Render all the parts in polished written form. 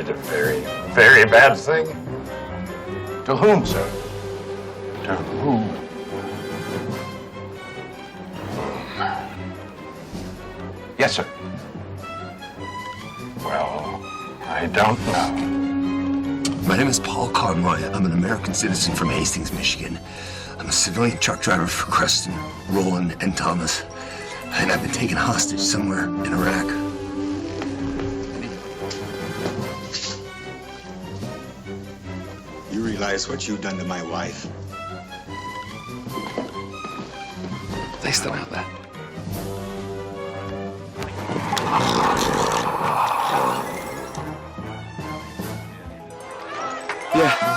did a very, very bad thing. To whom, sir? To whom? Yes, sir. Well, I don't know. My name is Paul Conroy. I'm an American citizen from Hastings, Michigan. I'm a civilian truck driver for Creston, Roland, and Thomas. And I've been taken hostage somewhere in Iraq. You realize what you've done to my wife? They still have that. Yeah.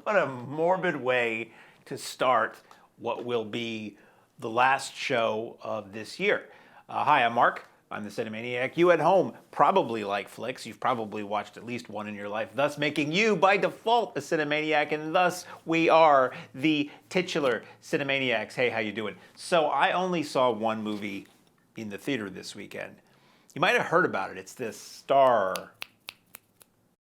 What a morbid way to start what will be the last show of this year. Hi, I'm Mark. I'm the Cinemaniac. You at home probably like flicks. You've probably watched at least one in your life, thus making you, by default, a Cinemaniac, and thus we are the titular Cinemaniacs. Hey, how you doing? So I only saw one movie in the theater this weekend. You might have heard about it. It's this Star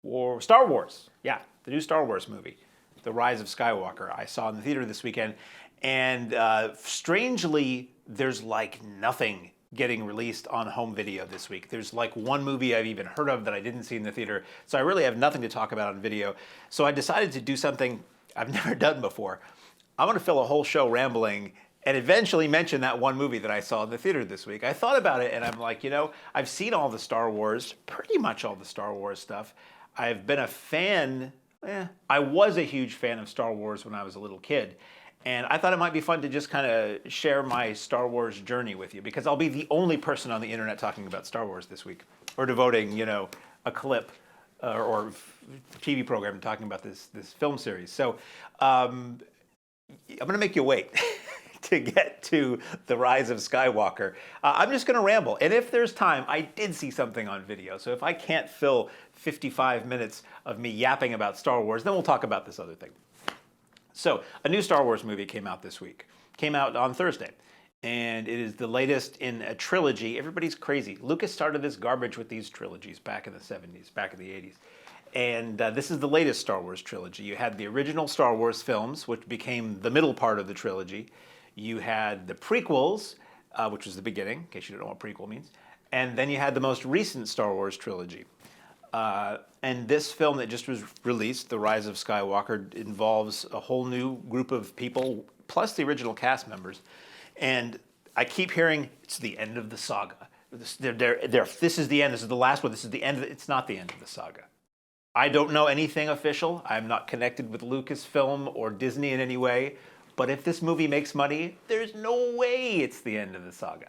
Wars. Yeah, the new Star Wars movie. The Rise of Skywalker. I saw in the theater this weekend, and strangely, there's like nothing getting released on home video this week. There's like one movie I've even heard of that I didn't see in the theater, so I really have nothing to talk about on video. So I decided to do something I've never done before. I'm gonna fill a whole show rambling and eventually mention that one movie that I saw in the theater this week. I thought about it and I'm like, you know, I've seen all the Star Wars, pretty much all the Star Wars stuff. I've been a fan. I was a huge fan of Star Wars when I was a little kid, and I thought it might be fun to just kind of share my Star Wars journey with you, because I'll be the only person on the internet talking about Star Wars this week, or devoting, you know, a clip or TV program talking about this film series. So I'm going to make you wait to get to The Rise of Skywalker. I'm just going to ramble, and if there's time, I did see something on video, so if I can't fill 55 minutes of me yapping about Star Wars, then we'll talk about this other thing. So, a new Star Wars movie came out this week. Came out on Thursday, and it is the latest in a trilogy. Everybody's crazy. Lucas started this garbage with these trilogies back in the 70s, back in the 80s. And this is the latest Star Wars trilogy. You had the original Star Wars films, which became the middle part of the trilogy. You had the prequels, which was the beginning, in case you don't know what prequel means. And then you had the most recent Star Wars trilogy. And this film that just was released, The Rise of Skywalker, involves a whole new group of people, plus the original cast members. And I keep hearing, it's the end of the saga. This is the end, this is the last one, this is the end. It's not the end of the saga. I don't know anything official. I'm not connected with Lucasfilm or Disney in any way. But if this movie makes money, there's no way it's the end of the saga.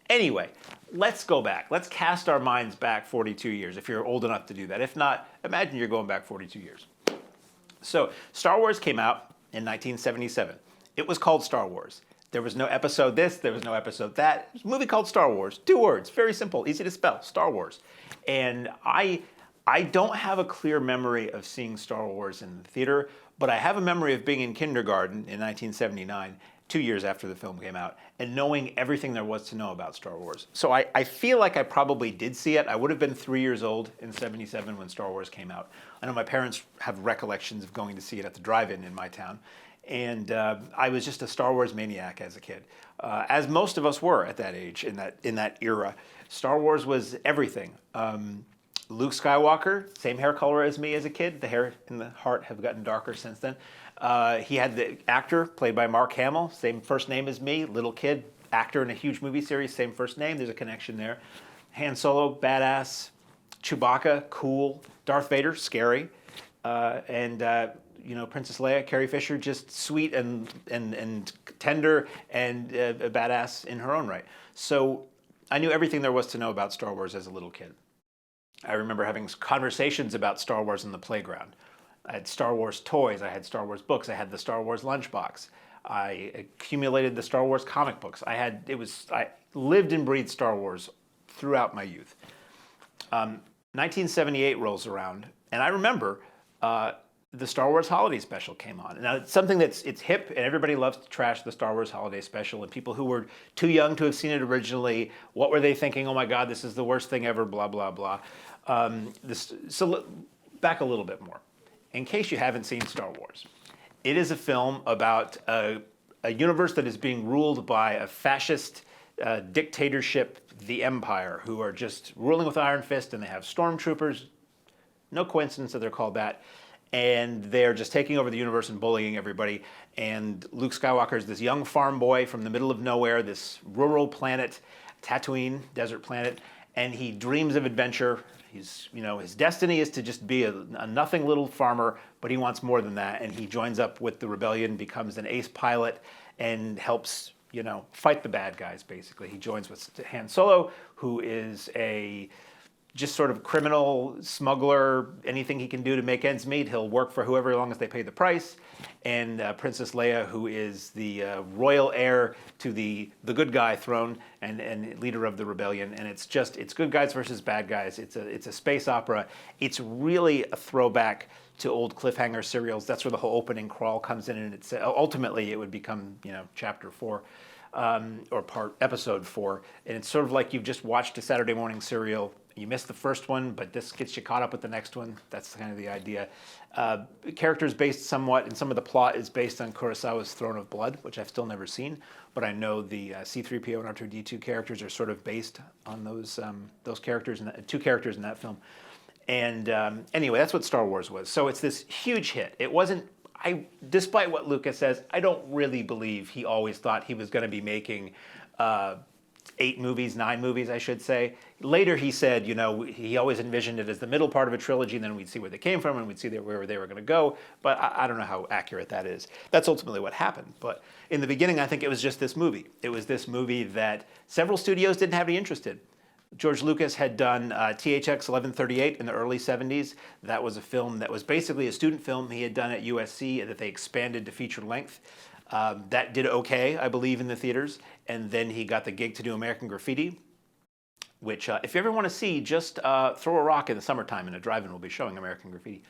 Anyway, let's go back. Let's cast our minds back 42 years, if you're old enough to do that. If not, imagine you're going back 42 years. So, Star Wars came out in 1977. It was called Star Wars. There was no episode this, there was no episode that. It was a movie called Star Wars. 2 words, very simple, easy to spell, Star Wars. And I don't have a clear memory of seeing Star Wars in the theater, but I have a memory of being in kindergarten in 1979, 2 years after the film came out, and knowing everything there was to know about Star Wars. So I feel like I probably did see it. I would have been 3 years old in 77 when Star Wars came out. I know my parents have recollections of going to see it at the drive-in in my town. And I was just a Star Wars maniac as a kid, as most of us were at that age, in that era. Star Wars was everything. Luke Skywalker, same hair color as me as a kid. The hair and the heart have gotten darker since then. He had the actor played by Mark Hamill, same first name as me, little kid, actor in a huge movie series, same first name. There's a connection there. Han Solo, badass. Chewbacca, cool. Darth Vader, scary. Princess Leia, Carrie Fisher, just sweet and tender and a badass in her own right. So I knew everything there was to know about Star Wars as a little kid. I remember having conversations about Star Wars in the playground. I had Star Wars toys. I had Star Wars books. I had the Star Wars lunchbox. I accumulated the Star Wars comic books. I lived and breathed Star Wars throughout my youth. 1978 rolls around, and I remember the Star Wars Holiday Special came on. Now, it's something it's hip, and everybody loves to trash the Star Wars Holiday Special, and people who were too young to have seen it originally, what were they thinking? Oh my God, this is the worst thing ever, blah, blah, blah. So back a little bit more. In case you haven't seen Star Wars, it is a film about a universe that is being ruled by a fascist dictatorship, the Empire, who are just ruling with iron fist, and they have stormtroopers. No coincidence that they're called that. And they're just taking over the universe and bullying everybody. And Luke Skywalker is this young farm boy from the middle of nowhere, this rural planet, Tatooine, desert planet, and he dreams of adventure. His destiny is to just be a nothing little farmer, but he wants more than that. And he joins up with the rebellion, becomes an ace pilot, and helps, fight the bad guys, basically. He joins with Han Solo, who is a just sort of criminal, smuggler, anything he can do to make ends meet. He'll work for whoever as long as they pay the price. And Princess Leia, who is the royal heir to the good guy throne and leader of the rebellion. And it's good guys versus bad guys. It's a space opera. It's really a throwback to old cliffhanger serials. That's where the whole opening crawl comes in, and it's ultimately it would become chapter 4 or episode 4. And it's sort of like you've just watched a Saturday morning serial. You missed the first one, but this gets you caught up with the next one. That's kind of the idea. Characters based somewhat, and some of the plot is based on Kurosawa's Throne of Blood, which I've still never seen, but I know the C-3PO and R2-D2 characters are sort of based on those characters, two characters in that film. And anyway, that's what Star Wars was. So it's this huge hit. It wasn't, despite what Lucas says, I don't really believe he always thought he was going to be making 9 movies, I should say. Later he said, he always envisioned it as the middle part of a trilogy, and then we'd see where they came from and we'd see where they were going to go. But I don't know how accurate that is. That's ultimately what happened. But in the beginning, I think it was just this movie. It was this movie that several studios didn't have any interest in. George Lucas had done THX 1138 in the early 70s. That was a film that was basically a student film he had done at USC that they expanded to feature length. That did okay, I believe, in the theaters. And then he got the gig to do American Graffiti, which if you ever want to see, just throw a rock in the summertime and a drive-in will be showing American Graffiti.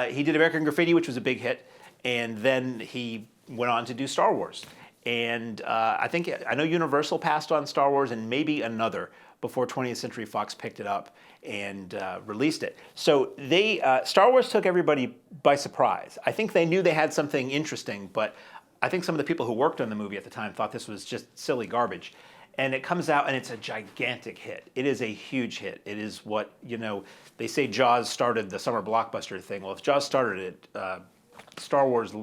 He did American Graffiti, which was a big hit. And then he went on to do Star Wars. And I know Universal passed on Star Wars and maybe another before 20th Century Fox picked it up and released it. So Star Wars took everybody by surprise. I think they knew they had something interesting, but I think some of the people who worked on the movie at the time thought this was just silly garbage. And it comes out and it's a gigantic hit. It is a huge hit. It is what, they say Jaws started the summer blockbuster thing. Well, if Jaws started it, Star Wars,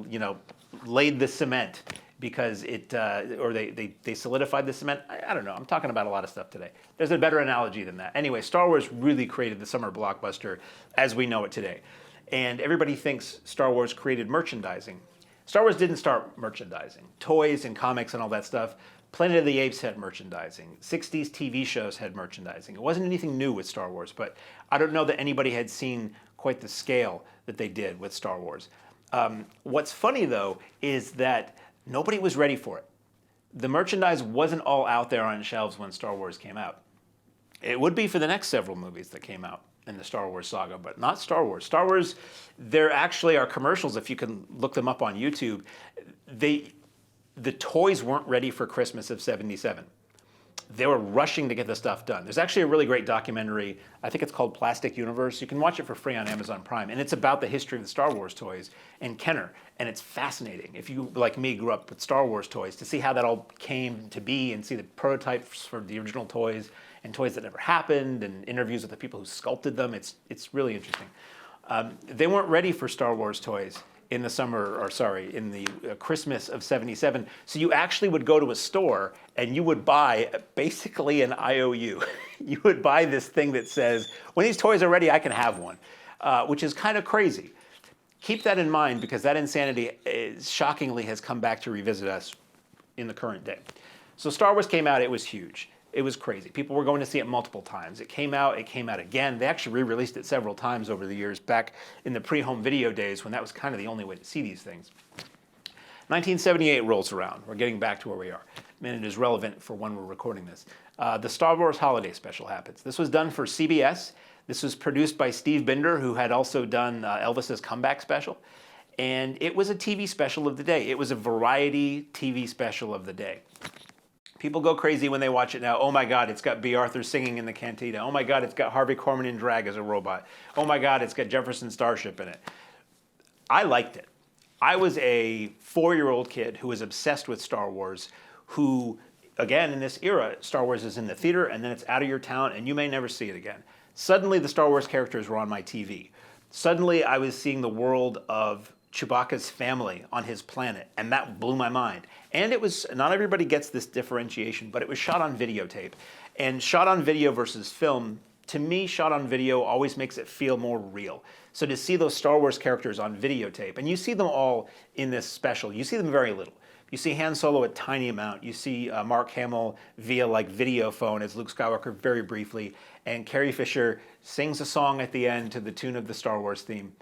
laid the cement because they solidified the cement. I don't know. I'm talking about a lot of stuff today. There's a better analogy than that. Anyway, Star Wars really created the summer blockbuster as we know it today. And everybody thinks Star Wars created merchandising. Star Wars didn't start merchandising. Toys and comics and all that stuff. Planet of the Apes had merchandising. 60s TV shows had merchandising. It wasn't anything new with Star Wars, but I don't know that anybody had seen quite the scale that they did with Star Wars. What's funny, though, is that nobody was ready for it. The merchandise wasn't all out there on shelves when Star Wars came out. It would be for the next several movies that came out in the Star Wars saga, but not Star Wars. Star Wars, there actually are commercials, if you can look them up on YouTube. The toys weren't ready for Christmas of '77. They were rushing to get the stuff done. There's actually a really great documentary, I think it's called Plastic Universe. You can watch it for free on Amazon Prime, and it's about the history of the Star Wars toys and Kenner, and it's fascinating. If you, like me, grew up with Star Wars toys, to see how that all came to be and see the prototypes for the original toys and toys that never happened and interviews with the people who sculpted them, it's really interesting. They weren't ready for Star Wars toys in the Christmas of '77. So you actually would go to a store and you would buy basically an IOU. You would buy this thing that says, when these toys are ready, I can have one, which is kind of crazy. Keep that in mind because that insanity shockingly has come back to revisit us in the current day. So Star Wars came out, it was huge. It was crazy. People were going to see it multiple times. It came out again. They actually re-released it several times over the years, back in the pre-home video days when that was kind of the only way to see these things. 1978 rolls around. We're getting back to where we are. And it is relevant for when we're recording this. The Star Wars Holiday Special happens. This was done for CBS. This was produced by Steve Binder, who had also done Elvis's Comeback Special. And it was a TV special of the day. It was a variety TV special of the day. People go crazy when they watch it now. Oh my God, it's got B. Arthur singing in the cantina. Oh my God, it's got Harvey Korman in drag as a robot. Oh my God, it's got Jefferson Starship in it. I liked it. I was a 4-year-old kid who was obsessed with Star Wars, who, again, in this era, Star Wars is in the theater and then it's out of your town and you may never see it again. Suddenly the Star Wars characters were on my TV. Suddenly I was seeing the world of Chewbacca's family on his planet, and that blew my mind. And it was, not everybody gets this differentiation, but it was shot on videotape. And shot on video versus film, to me, shot on video always makes it feel more real. So to see those Star Wars characters on videotape, and you see them all in this special, you see them very little. You see Han Solo a tiny amount. You see Mark Hamill via like video phone as Luke Skywalker very briefly, and Carrie Fisher sings a song at the end to the tune of the Star Wars theme.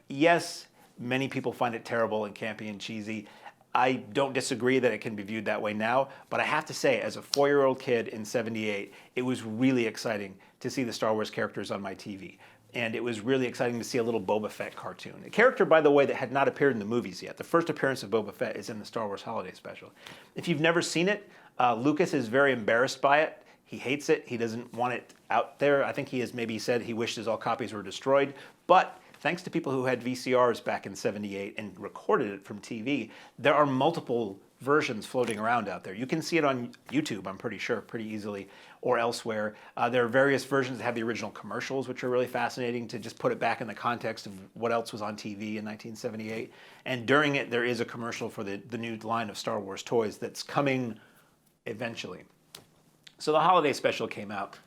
Yes, many people find it terrible and campy and cheesy. I don't disagree that it can be viewed that way now, but I have to say, as a 4-year-old kid in '78, it was really exciting to see the Star Wars characters on my TV. And it was really exciting to see a little Boba Fett cartoon. A character, by the way, that had not appeared in the movies yet. The first appearance of Boba Fett is in the Star Wars Holiday Special. If you've never seen it, Lucas is very embarrassed by it. He hates it. He doesn't want it out there. I think he has maybe said he wishes all copies were destroyed. But thanks to people who had VCRs back in '78 and recorded it from TV, there are multiple versions floating around out there. You can see it on YouTube, I'm pretty sure, pretty easily, or elsewhere. There are various versions that have the original commercials, which are really fascinating to just put it back in the context of what else was on TV in 1978. And during it, there is a commercial for the new line of Star Wars toys that's coming eventually. So the holiday special came out.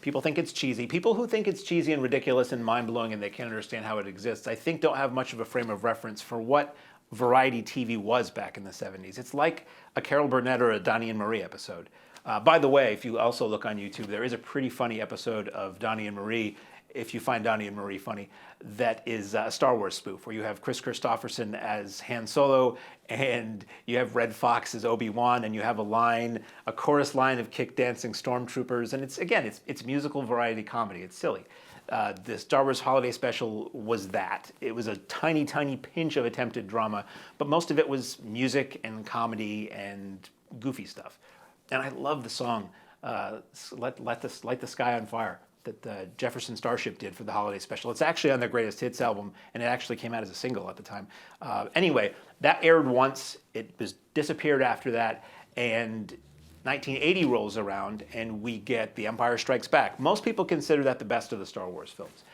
People think it's cheesy. People who think it's cheesy and ridiculous and mind-blowing and they can't understand how it exists, I think don't have much of a frame of reference for what variety TV was back in the '70s. It's like a Carol Burnett or a Donnie and Marie episode. By the way, if you also look on YouTube, there is a pretty funny episode of Donnie and Marie, if you find Donnie and Marie funny, that is a Star Wars spoof, where you have Chris Christopherson as Han Solo, and you have Red Fox as Obi-Wan, and you have a chorus line of kick-dancing stormtroopers, and it's musical variety comedy. It's silly. The Star Wars Holiday Special was that. It was a tiny, tiny pinch of attempted drama, but most of it was music and comedy and goofy stuff. And I love the song, Light the Sky on Fire, that Jefferson Starship did for the Holiday Special. It's actually on their Greatest Hits album, and it actually came out as a single at the time. Anyway, that aired once. It was disappeared after that, and 1980 rolls around, and we get The Empire Strikes Back. Most people consider that the best of the Star Wars films.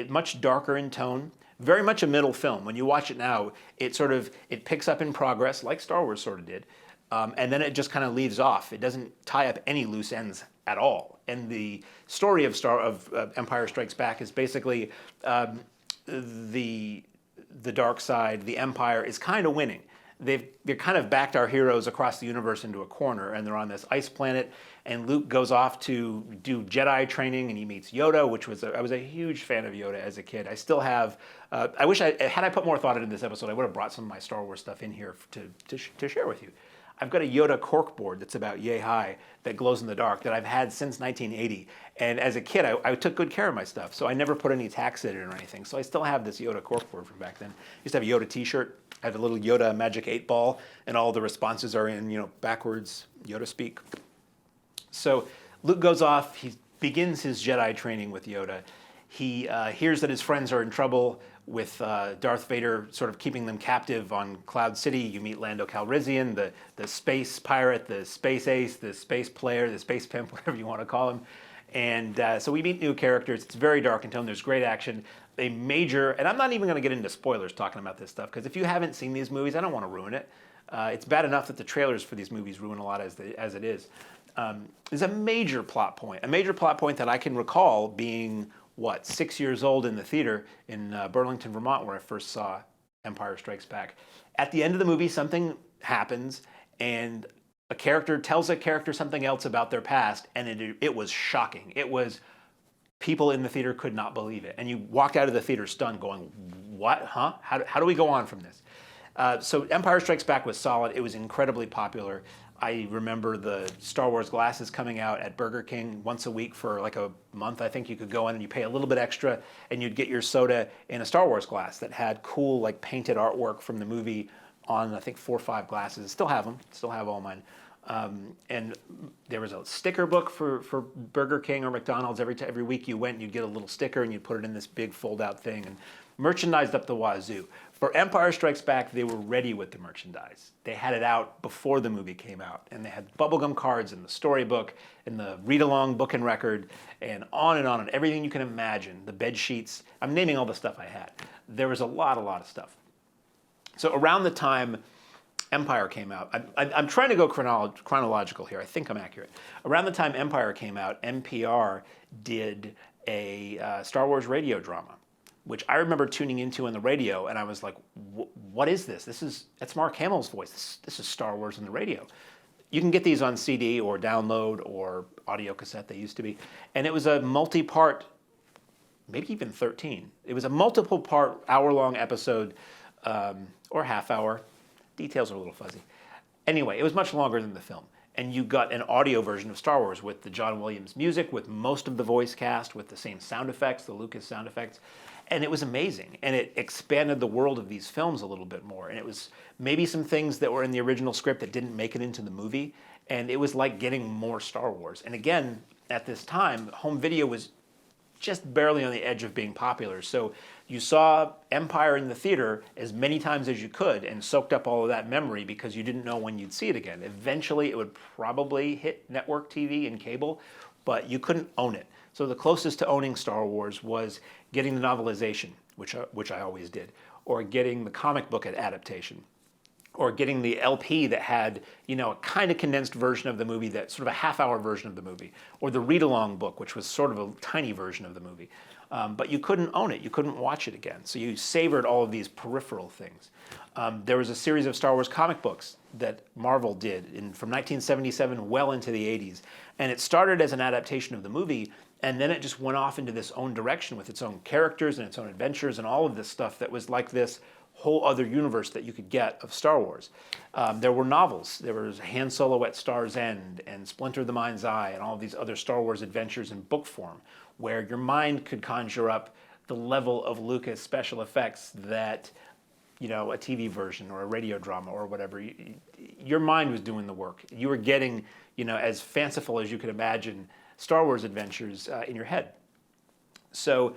Much darker in tone, very much a middle film. When you watch it now, it picks up in progress, like Star Wars sort of did, and then it just kind of leaves off. It doesn't tie up any loose ends at all. And the story of Empire Strikes Back is basically the dark side, the Empire, is kind of winning. They've kind of backed our heroes across the universe into a corner, and they're on this ice planet, and Luke goes off to do Jedi training, and he meets Yoda, I was a huge fan of Yoda as a kid. I still have, I wish had I put more thought into this episode, I would have brought some of my Star Wars stuff in here to share with you. I've got a Yoda corkboard that's about yay high that glows in the dark that I've had since 1980. And as a kid, I took good care of my stuff, so I never put any tax in it or anything. So I still have this Yoda corkboard from back then. I used to have a Yoda t-shirt. I have a little Yoda Magic 8-ball, and all the responses are in, backwards Yoda speak. So Luke goes off. He begins his Jedi training with Yoda. He hears that his friends are in trouble with Darth Vader sort of keeping them captive on Cloud City. You meet Lando Calrissian, the space pirate, the space ace, the space player, the space pimp, whatever you want to call him. And so we meet new characters. It's very dark in tone. There's great action. A major, and I'm not even going to get into spoilers talking about this stuff, because if you haven't seen these movies, I don't want to ruin it. It's bad enough that the trailers for these movies ruin a lot as it is. There's a major plot point that I can recall being, 6 years old in the theater in Burlington, Vermont, where I first saw Empire Strikes Back. At the end of the movie, something happens, and a character tells a character something else about their past, and it was shocking. It was, people in the theater could not believe it. And you walked out of the theater stunned going, what, huh? How do we go on from this? So Empire Strikes Back was solid. It was incredibly popular. I remember the Star Wars glasses coming out at Burger King once a week for like a month. I think you could go in and you pay a little bit extra and you'd get your soda in a Star Wars glass that had cool like painted artwork from the movie on, I think, 4 or 5 glasses. Still have them. Still have all mine. And there was a sticker book for Burger King or McDonald's. Every week you went and you'd get a little sticker and you'd put it in this big fold-out thing and merchandised up the wazoo. For Empire Strikes Back, they were ready with the merchandise. They had it out before the movie came out, and they had bubblegum cards and the storybook and the read-along book and record and on and everything you can imagine, the bed sheets. I'm naming all the stuff I had. There was a lot of stuff. So around the time Empire came out, I'm trying to go chronological here. I think I'm accurate. Around the time Empire came out, NPR did a Star Wars radio drama, which I remember tuning into on the radio, and I was like, what is this? That's Mark Hamill's voice. This is Star Wars on the radio. You can get these on CD or download or audio cassette, they used to be. And it was a multi-part, maybe even 13. It was a multiple part, hour-long episode, or half hour. Details are a little fuzzy. Anyway, it was much longer than the film. And you got an audio version of Star Wars with the John Williams music, with most of the voice cast, with the same sound effects, the Lucas sound effects. And it was amazing. And it expanded the world of these films a little bit more. And it was maybe some things that were in the original script that didn't make it into the movie. And it was like getting more Star Wars. And again, at this time, home video was just barely on the edge of being popular. So you saw Empire in the theater as many times as you could and soaked up all of that memory because you didn't know when you'd see it again. Eventually, it would probably hit network TV and cable, but you couldn't own it. So the closest to owning Star Wars was getting the novelization, which I always did, or getting the comic book adaptation, or getting the LP that had, a kind of condensed version of the movie, that sort of a half-hour version of the movie, or the read-along book, which was sort of a tiny version of the movie. But you couldn't own it. You couldn't watch it again. So you savored all of these peripheral things. There was a series of Star Wars comic books that Marvel did from 1977 well into the 80s. And it started as an adaptation of the movie, and then it just went off into this own direction with its own characters and its own adventures and all of this stuff that was like this whole other universe that you could get of Star Wars. There were novels. There was Han Solo at Star's End and Splinter the Mind's Eye and all of these other Star Wars adventures in book form, where your mind could conjure up the level of Lucas special effects that, a TV version or a radio drama or whatever, your mind was doing the work. You were getting, as fanciful as you could imagine Star Wars adventures in your head. So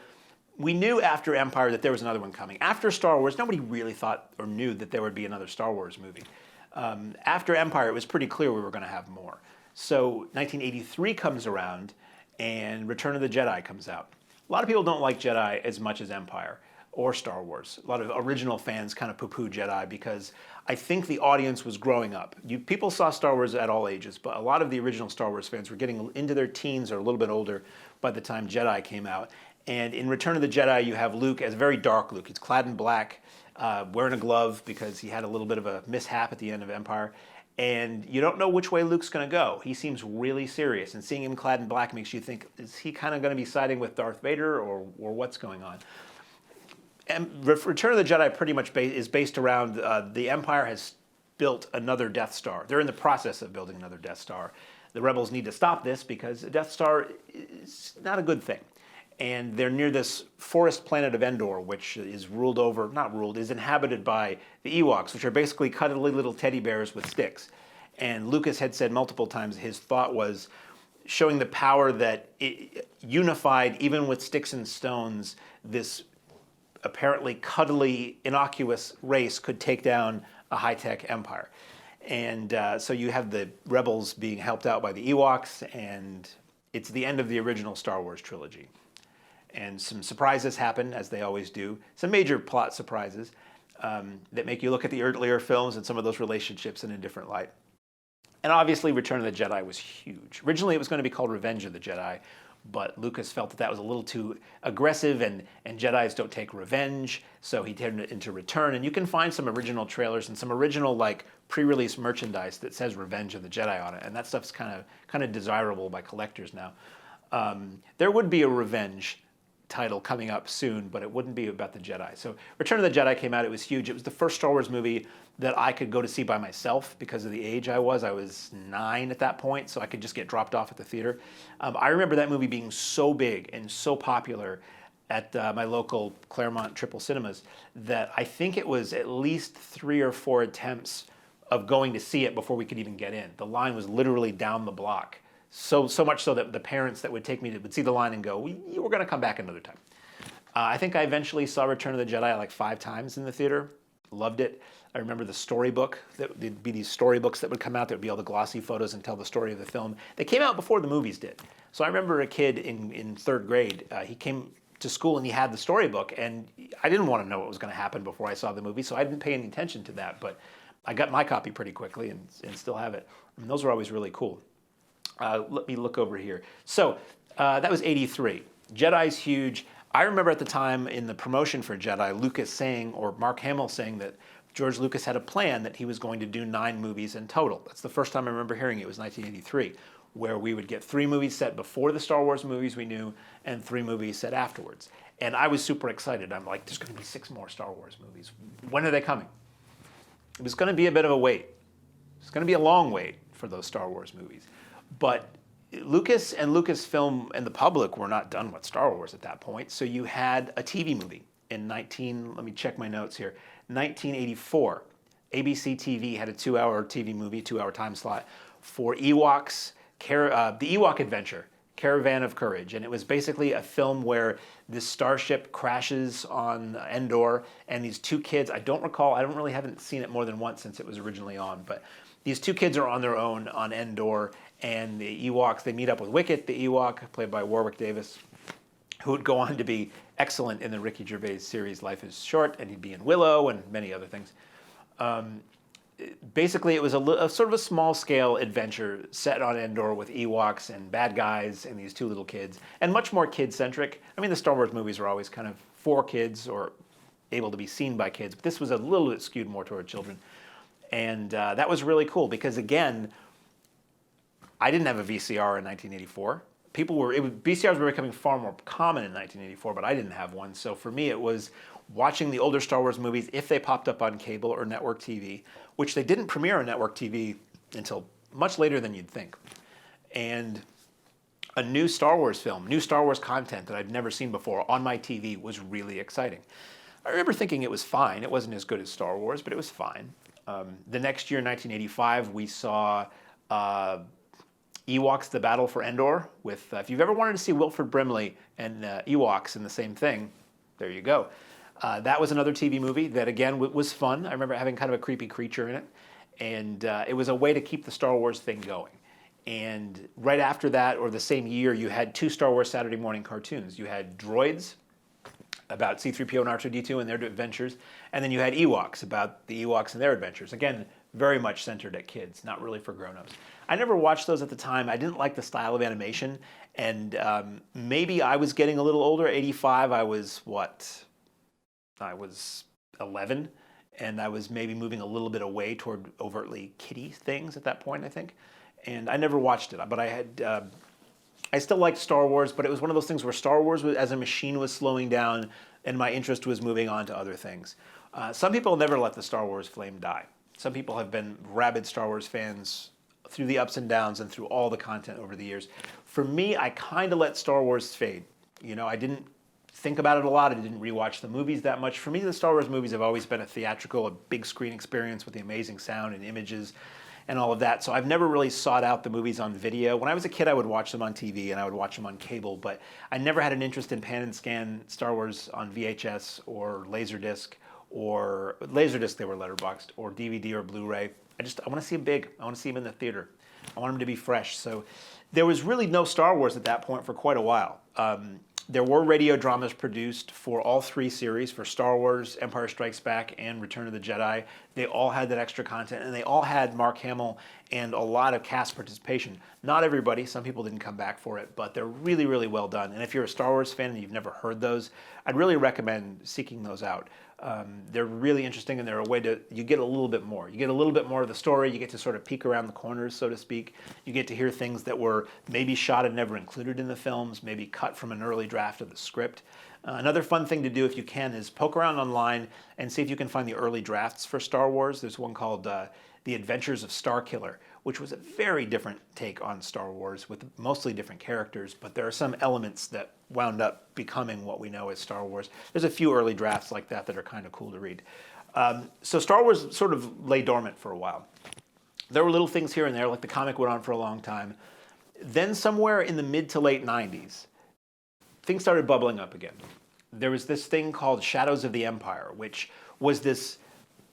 we knew after Empire that there was another one coming. After Star Wars, nobody really thought or knew that there would be another Star Wars movie. After Empire, it was pretty clear we were going to have more. So 1983 comes around, and Return of the Jedi comes out. A lot of people don't like Jedi as much as Empire or Star Wars. A lot of original fans kind of poo-poo Jedi because I think the audience was growing up. People saw Star Wars at all ages, but a lot of the original Star Wars fans were getting into their teens or a little bit older by the time Jedi came out. And in Return of the Jedi, you have Luke as very dark Luke. He's clad in black, wearing a glove because he had a little bit of a mishap at the end of Empire. And you don't know which way Luke's going to go. He seems really serious, and seeing him clad in black makes you think, is he kind of going to be siding with Darth Vader, or what's going on? And Return of the Jedi pretty much is based around the Empire has built another Death Star. They're in the process of building another Death Star. The rebels need to stop this because a Death Star is not a good thing. And they're near this forest planet of Endor, which is is inhabited by the Ewoks, which are basically cuddly little teddy bears with sticks. And Lucas had said multiple times his thought was showing the power that it unified, even with sticks and stones, this apparently cuddly, innocuous race could take down a high-tech empire. And so you have the rebels being helped out by the Ewoks, and it's the end of the original Star Wars trilogy. And some surprises happen, as they always do. Some major plot surprises that make you look at the earlier films and some of those relationships in a different light. And obviously, Return of the Jedi was huge. Originally, it was going to be called Revenge of the Jedi, but Lucas felt that was a little too aggressive, and Jedis don't take revenge, so he turned it into Return. And you can find some original trailers and some original like pre-release merchandise that says Revenge of the Jedi on it, and that stuff's kind of desirable by collectors now. There would be a Revenge title coming up soon, but it wouldn't be about the Jedi. So Return of the Jedi came out. It was huge. It was the first Star Wars movie that I could go to see by myself because of the age I was. I was 9 at that point, so I could just get dropped off at the theater. I remember that movie being so big and so popular at my local Claremont Triple Cinemas that I think it was at least 3 or 4 attempts of going to see it before we could even get in. The line was literally down the block. So much so that the parents that would take me would see the line and go, we're going to come back another time. I think I eventually saw Return of the Jedi like 5 times in the theater. Loved it. I remember the storybook. There'd be these storybooks that would come out. There would be all the glossy photos and tell the story of the film. They came out before the movies did. So I remember a kid in 3rd grade. He came to school and he had the storybook, and I didn't want to know what was going to happen before I saw the movie, so I didn't pay any attention to that. But I got my copy pretty quickly and still have it. And those were always really cool. Let me look over here. So that was 83. Jedi's huge. I remember at the time in the promotion for Jedi, Lucas saying, or Mark Hamill saying that George Lucas had a plan that he was going to do 9 movies in total. That's the first time I remember hearing it. It was 1983, where we would get 3 movies set before the Star Wars movies we knew and 3 movies set afterwards. And I was super excited. I'm like, there's going to be 6 more Star Wars movies. When are they coming? It was going to be a bit of a wait. It's going to be a long wait for those Star Wars movies. But Lucas and Lucasfilm and the public were not done with Star Wars at that point. So you had a TV movie in let me check my notes here, 1984. ABC TV had a 2-hour TV movie, 2-hour time slot for Ewoks, the Ewok Adventure, Caravan of Courage. And it was basically a film where this starship crashes on Endor, and these 2 kids, I don't really haven't seen it more than once since it was originally on, but these 2 kids are on their own on Endor, and the Ewoks, they meet up with Wicket, the Ewok, played by Warwick Davis, who would go on to be excellent in the Ricky Gervais series Life is Short, and he'd be in Willow and many other things. Basically, it was a sort of a small-scale adventure set on Endor with Ewoks and bad guys and these 2 little kids, and much more kid-centric. I mean, the Star Wars movies were always kind of for kids or able to be seen by kids, but this was a little bit skewed more toward children. And that was really cool because, again, I didn't have a VCR in 1984. VCRs were becoming far more common in 1984, but I didn't have one. So for me, it was watching the older Star Wars movies if they popped up on cable or network TV, which they didn't premiere on network TV until much later than you'd think. And a new Star Wars film, new Star Wars content that I'd never seen before on my TV was really exciting. I remember thinking it was fine. It wasn't as good as Star Wars, but it was fine. The next year, 1985, we saw Ewoks: The Battle for Endor with, if you've ever wanted to see Wilford Brimley and Ewoks in the same thing, there you go. That was another TV movie that, again, was fun. I remember having kind of a creepy creature in it. And it was a way to keep the Star Wars thing going. And right after that, or the same year, you had 2 Star Wars Saturday morning cartoons. You had Droids, about C-3PO and R2-D2 and their adventures. And then you had Ewoks, about the Ewoks and their adventures. Again, very much centered at kids, not really for grown-ups. I never watched those at the time. I didn't like the style of animation. And maybe I was getting a little older. 85, I was, I was 11. And I was maybe moving a little bit away toward overtly kiddie things at that point, I think. And I never watched it. But I still liked Star Wars, but it was one of those things where Star Wars as a machine was slowing down and my interest was moving on to other things. Some people never let the Star Wars flame die. Some people have been rabid Star Wars fans through the ups and downs and through all the content over the years. For me, I kind of let Star Wars fade. You know, I didn't think about it a lot. I didn't rewatch the movies that much. For me, the Star Wars movies have always been a theatrical, a big screen experience with the amazing sound and images and all of that. So I've never really sought out the movies on video. When I was a kid, I would watch them on TV and I would watch them on cable, but I never had an interest in pan and scan Star Wars on VHS or Laserdisc, they were letterboxed, or DVD or Blu-ray. I want to see them big. I want to see them in the theater. I want them to be fresh. So there was really no Star Wars at that point for quite a while. There were radio dramas produced for all three series, for Star Wars, Empire Strikes Back, and Return of the Jedi. They all had that extra content, and they all had Mark Hamill and a lot of cast participation. Not everybody, some people didn't come back for it, but they're really, really well done. And if you're a Star Wars fan and you've never heard those, I'd really recommend seeking those out. They're really interesting, and they're a way to, you get a little bit more. You get a little bit more of the story. You get to sort of peek around the corners, so to speak. You get to hear things that were maybe shot and never included in the films, maybe cut from an early draft of the script. Another fun thing to do if you can is poke around online and see if you can find the early drafts for Star Wars. There's one called The Adventures of Starkiller, which was a very different take on Star Wars with mostly different characters, but there are some elements that wound up becoming what we know as Star Wars. There's a few early drafts like that that are kind of cool to read. So Star Wars sort of lay dormant for a while. There were little things here and there, like the comic went on for a long time. Then somewhere in the mid to late 90s, things started bubbling up again. There was this thing called Shadows of the Empire, which was this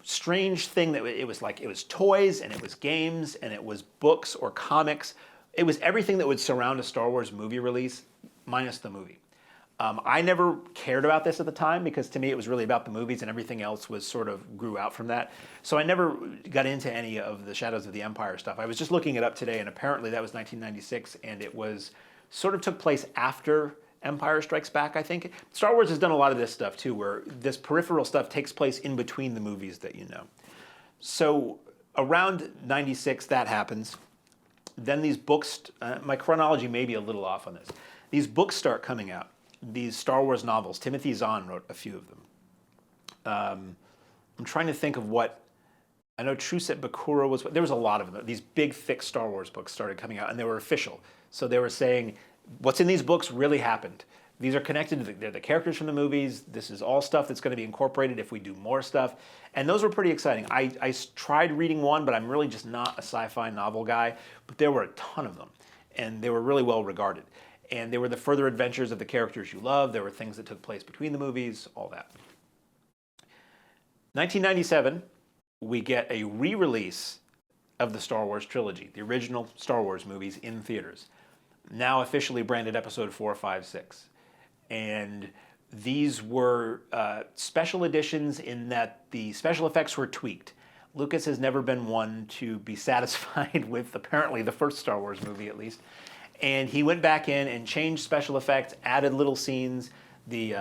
strange thing that it was toys and it was games and it was books or comics. It was everything that would surround a Star Wars movie release, minus the movie. I never cared about this at the time because to me it was really about the movies and everything else was sort of grew out from that. So I never got into any of the Shadows of the Empire stuff. I was just looking it up today and apparently that was 1996 and it was sort of took place after Empire Strikes Back, I think. Star Wars has done a lot of this stuff too, where this peripheral stuff takes place in between the movies that you know. So around 96, that happens. Then these books, my chronology may be a little off on this. These books start coming out, these Star Wars novels. Timothy Zahn wrote a few of them. I'm trying to think of what, I know Truset Bakura was, there was a lot of them. These big, thick Star Wars books started coming out and they were official. So they were saying, what's in these books really happened. They're connected to they're the characters from the movies. This is all stuff that's going to be incorporated if we do more stuff. And those were pretty exciting. I tried reading one, but I'm really just not a sci-fi novel guy. But there were a ton of them. And they were really well regarded. And they were the further adventures of the characters you love. There were things that took place between the movies, all that. 1997, we get a re-release of the Star Wars trilogy, the original Star Wars movies in theaters. Now officially branded episode 4, 5, 6. And these were special editions in that the special effects were tweaked. Lucas has never been one to be satisfied with apparently the first Star Wars movie at least. And he went back in and changed special effects, added little scenes, the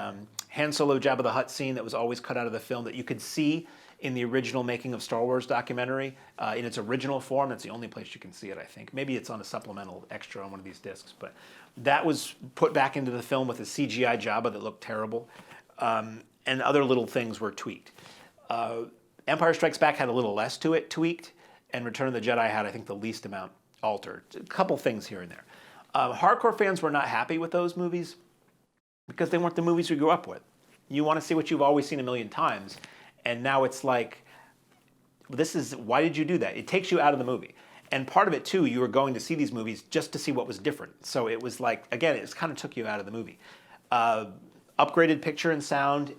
Han Solo Jabba the Hutt scene that was always cut out of the film that you could see in the original Making of Star Wars documentary, in its original form. That's the only place you can see it, I think. Maybe it's on a supplemental extra on one of these discs, but that was put back into the film with a CGI Jabba that looked terrible, and other little things were tweaked. Empire Strikes Back had a little less to it tweaked, and Return of the Jedi had, I think, the least amount altered. A couple things here and there. Hardcore fans were not happy with those movies because they weren't the movies we grew up with. You want to see what you've always seen a million times, and now it's like, why did you do that? It takes you out of the movie. And part of it too, you were going to see these movies just to see what was different. So it was like, again, it kind of took you out of the movie. Upgraded picture and sound,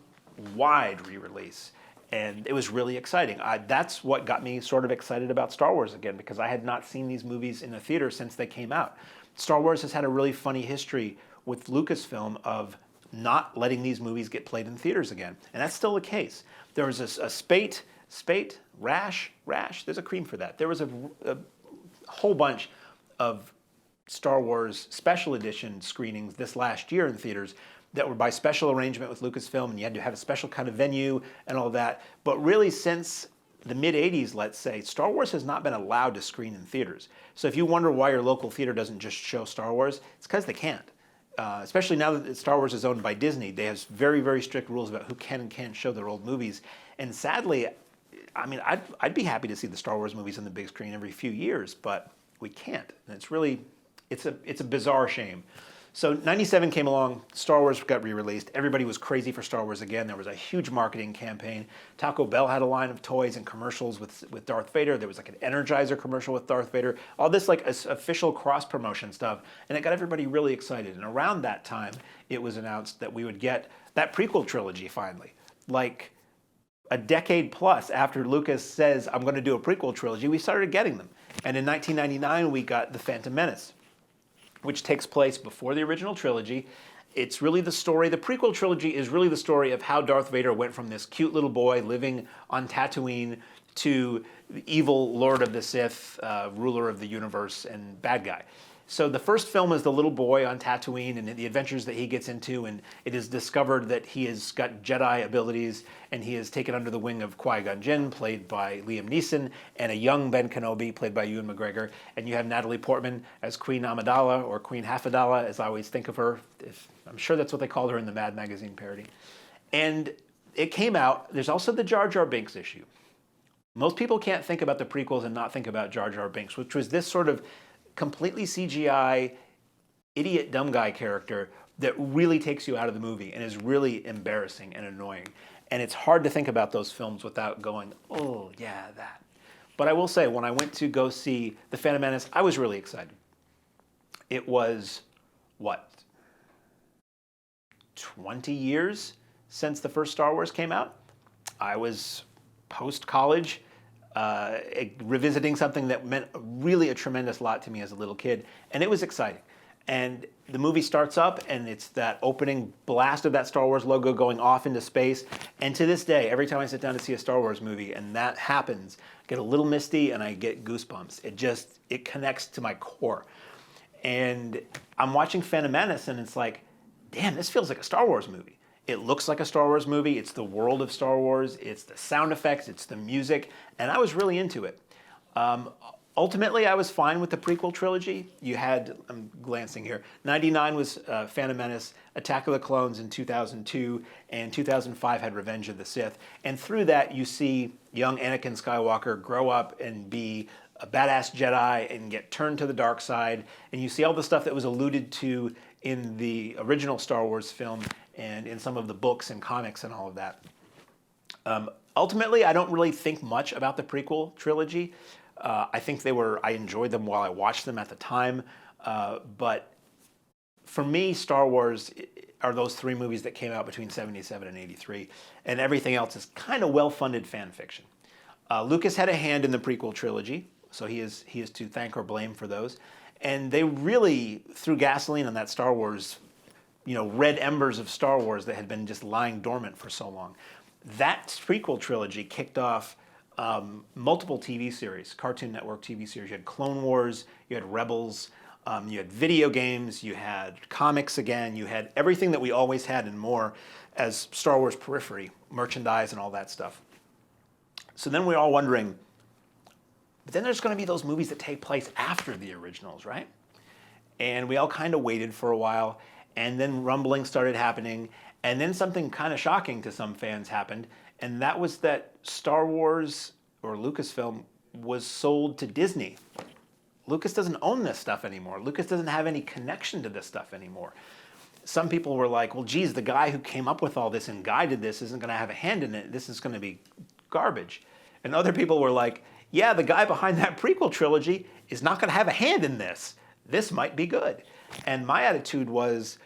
wide re-release. And it was really exciting. That's what got me sort of excited about Star Wars again, because I had not seen these movies in the theater since they came out. Star Wars has had a really funny history with Lucasfilm of not letting these movies get played in theaters again. And that's still the case. There was a rash, there's a cream for that. There was a whole bunch of Star Wars special edition screenings this last year in theaters that were by special arrangement with Lucasfilm, and you had to have a special kind of venue and all that. But really since the mid-'80s, let's say, Star Wars has not been allowed to screen in theaters. So if you wonder why your local theater doesn't just show Star Wars, it's because they can't. Especially now that Star Wars is owned by Disney, they have very, very strict rules about who can and can't show their old movies. And sadly, I mean, I'd be happy to see the Star Wars movies on the big screen every few years, but we can't. And it's really, it's a bizarre shame. So 97 came along, Star Wars got re-released. Everybody was crazy for Star Wars again. There was a huge marketing campaign. Taco Bell had a line of toys and commercials with Darth Vader. There was like an Energizer commercial with Darth Vader. All this like official cross-promotion stuff. And it got everybody really excited. And around that time, it was announced that we would get that prequel trilogy finally. Like a decade plus after Lucas says, I'm going to do a prequel trilogy, we started getting them. And in 1999, we got The Phantom Menace, which takes place before the original trilogy, it's really the story, the prequel trilogy is really the story of how Darth Vader went from this cute little boy living on Tatooine to the evil Lord of the Sith, ruler of the universe and bad guy. So the first film is the little boy on Tatooine and the adventures that he gets into, and it is discovered that he has got Jedi abilities, and he is taken under the wing of Qui-Gon Jinn, played by Liam Neeson, and a young Ben Kenobi, played by Ewan McGregor. And you have Natalie Portman as Queen Amidala, or Queen Hafidala, as I always think of her. I'm sure that's what they called her in the Mad Magazine parody. And it came out, there's also the Jar Jar Binks issue. Most people can't think about the prequels and not think about Jar Jar Binks, which was this sort of completely CGI, idiot dumb guy character that really takes you out of the movie and is really embarrassing and annoying. And it's hard to think about those films without going, oh yeah, that. But I will say, when I went to go see The Phantom Menace, I was really excited. It was, 20 years since the first Star Wars came out? I was post-college, revisiting something that meant really a tremendous lot to me as a little kid, and it was exciting. And the movie starts up, and it's that opening blast of that Star Wars logo going off into space. And to this day, every time I sit down to see a Star Wars movie and that happens, I get a little misty and I get goosebumps. It connects to my core. And I'm watching Phantom Menace, and it's like, damn, this feels like a Star Wars movie. It looks like a Star Wars movie. It's the world of Star Wars. It's the sound effects. It's the music. And I was really into it. Ultimately, I was fine with the prequel trilogy. You had, I'm glancing here, 99 was Phantom Menace, Attack of the Clones in 2002, and 2005 had Revenge of the Sith. And through that, you see young Anakin Skywalker grow up and be a badass Jedi and get turned to the dark side. And you see all the stuff that was alluded to in the original Star Wars film and in some of the books and comics and all of that. Ultimately, I don't really think much about the prequel trilogy. I think I enjoyed them while I watched them at the time. But for me, Star Wars are those three movies that came out between 77 and 83. And everything else is kind of well-funded fan fiction. Lucas had a hand in the prequel trilogy, so he is to thank or blame for those. And they really threw gasoline on that Star Wars, red embers of Star Wars that had been just lying dormant for so long. That prequel trilogy kicked off multiple TV series, Cartoon Network TV series. You had Clone Wars, you had Rebels, you had video games, you had comics again, you had everything that we always had and more as Star Wars periphery, merchandise and all that stuff. So then we're all wondering, but then there's going to be those movies that take place after the originals, right? And we all kind of waited for a while, and then rumbling started happening, and then something kind of shocking to some fans happened, and that was that Star Wars, or Lucasfilm, was sold to Disney. Lucas doesn't own this stuff anymore. Lucas doesn't have any connection to this stuff anymore. Some people were like, well, geez, the guy who came up with all this and guided this isn't going to have a hand in it. This is going to be garbage. And other people were like, yeah, the guy behind that prequel trilogy is not going to have a hand in this. This might be good. And my attitude was,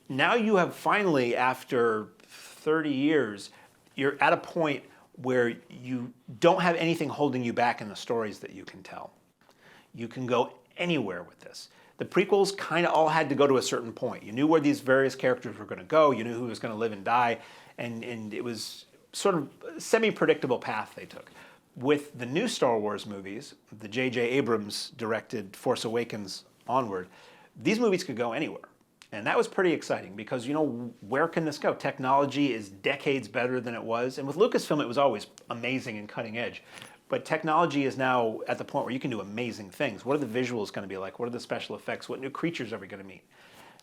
now you have finally, after 30 years, you're at a point where you don't have anything holding you back in the stories that you can tell. You can go anywhere with this. The prequels kind of all had to go to a certain point. You knew where these various characters were going to go. You knew who was going to live and die. And it was sort of a semi-predictable path they took. With the new Star Wars movies, the J.J. Abrams directed Force Awakens onward, these movies could go anywhere. And that was pretty exciting because, where can this go? Technology is decades better than it was. And with Lucasfilm, it was always amazing and cutting edge. But technology is now at the point where you can do amazing things. What are the visuals going to be like? What are the special effects? What new creatures are we going to meet?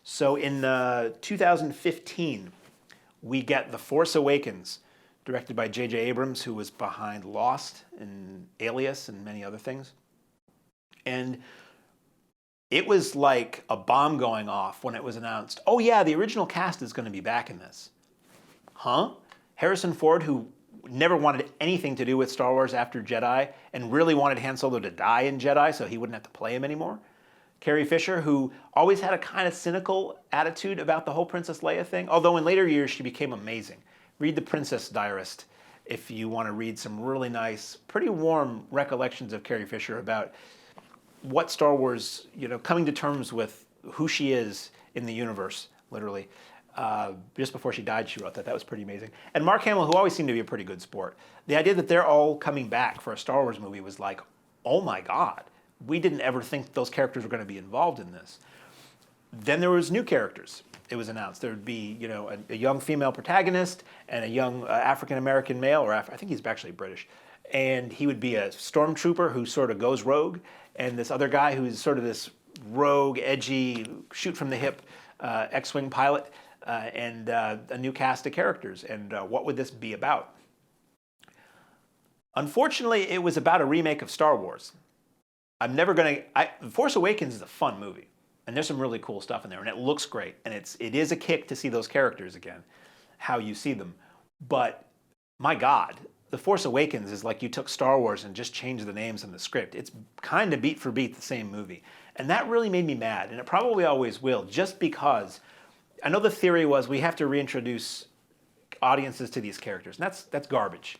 So in 2015, we get The Force Awakens, directed by J.J. Abrams, who was behind Lost and Alias and many other things. And it was like a bomb going off when it was announced, oh yeah, the original cast is going to be back in this. Huh? Harrison Ford, who never wanted anything to do with Star Wars after Jedi and really wanted Han Solo to die in Jedi so he wouldn't have to play him anymore. Carrie Fisher, who always had a kind of cynical attitude about the whole Princess Leia thing, although in later years she became amazing. Read The Princess Diarist if you want to read some really nice, pretty warm recollections of Carrie Fisher about what Star Wars, coming to terms with who she is in the universe literally. Just before she died, she wrote that. That was pretty amazing. And Mark Hamill, who always seemed to be a pretty good sport, the idea that they're all coming back for a Star Wars movie was like, oh my God, we didn't ever think those characters were going to be involved in this. Then there was new characters. It was announced there would be, you know, a young female protagonist and a young African-American male, or I think he's actually British. And he would be a stormtrooper who sort of goes rogue, and this other guy who's sort of this rogue, edgy, shoot-from-the-hip X-Wing pilot, and a new cast of characters. And what would this be about? Unfortunately, it was about a remake of Star Wars. I'm never going to... The Force Awakens is a fun movie. And there's some really cool stuff in there, and it looks great. And it is a kick to see those characters again, how you see them. But my God, The Force Awakens is like you took Star Wars and just changed the names in the script. It's kind of beat for beat the same movie. And that really made me mad, and it probably always will, just because I know the theory was we have to reintroduce audiences to these characters, and that's garbage.